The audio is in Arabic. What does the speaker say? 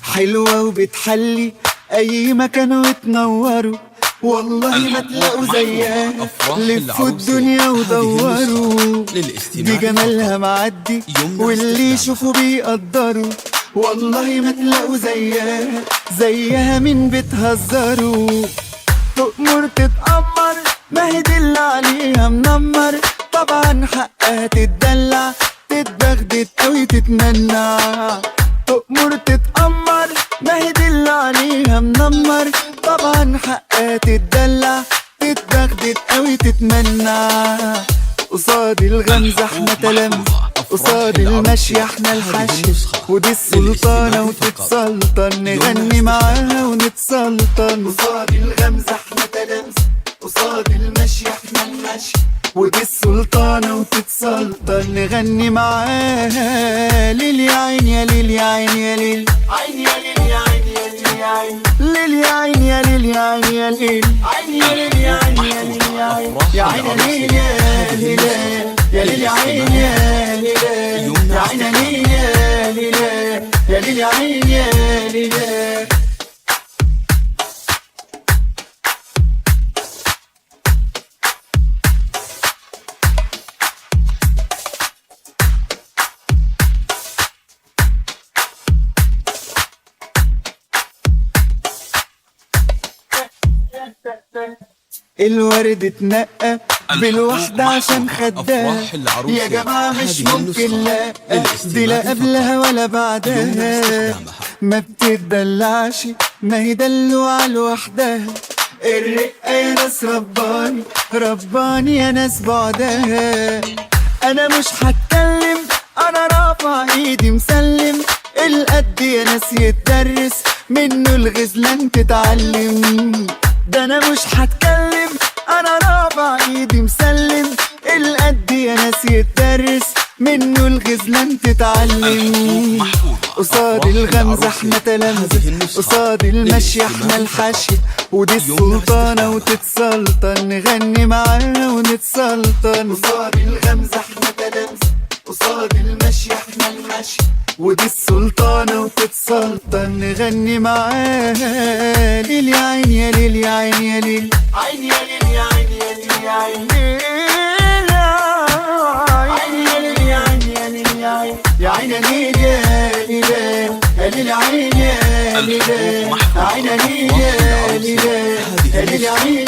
حلوة وبتحلي أي مكان وتنوروا، والله ما تلاقوا زيها. لفوا الدنيا ودوروا، دي جمالها معدي واللي يشوفوا بيقدروا، والله ما تلاقوا زيها. زيها مين بتهزروا؟ تؤمر تتأمر، ما هي دي اللي عليها منمر. طبعا حقها تتدلع، تتبغدد أوي تتمنع. تؤمر تتأمر، ما هي دي اللي عليها منمر. طبعا حقها تتدلع، تتبغدد أوي تتمنع. قصاد الغمزة احنا تلامذة، قصاد المشي احنا الحشي. ودي السلطانة وتتسلطن، نغني معاها ونتسلطن. قصاد الغمزة احنا تلامذة، قصاد المشي احنا المشي. ودي السلطانة وتتسلطن، نغني معاها. ليل يا عين يا ليل يا عين يا ليل، عين يا ليل يا عين يا ليل يا عين. ليل يا عين يا ليل يا عين يا ليل، عين يا ليل يا عين يا ليل يا عين. يا عين يا ليل يا ليل يا ليل يا عين يا ليل يا عين يا ليل يا ليل يا ليل يا عين يا ليل. الورد اتنقى بالوحدة عشان خدها. يا جماعة مش ممكن، لا دي لا قبلها ولا بعدها. ما بتتدلعش، ما هي دلوعة لوحدها. الرقة يا ناس رباني، رباني يا ناس بعدها. انا مش هتكلم، انا رافع ايدي مسلم. القد يا ناس يتدرس منه الغزلان تتعلم. ده انا مش هتكلم، انا رافع ايدي مسلم. القد يا ناس يتدرس منه الغزلان تتعلم. قصاد الغمزة احنا تلامذة، قصاد المشي احنا الحشي. ودي السلطانة وتتسلطن، نغني معاها ونتسلطن. قصاد الغمزة احنا تلامذة، قصاد المشي احنا المشي. ودي السلطانة وتتسلطن، نغني معاها. ليل يا عين يا ليل يا عين يا ليل، عين يا ليل يا عين يا ليل يا عين. عين يا ليل يا عين يا ليل يا عين. يا عين يا ليل يا ليل يا ليل يا عين يا ليل. عين يا ليل يا ليل يا ليل يا عين.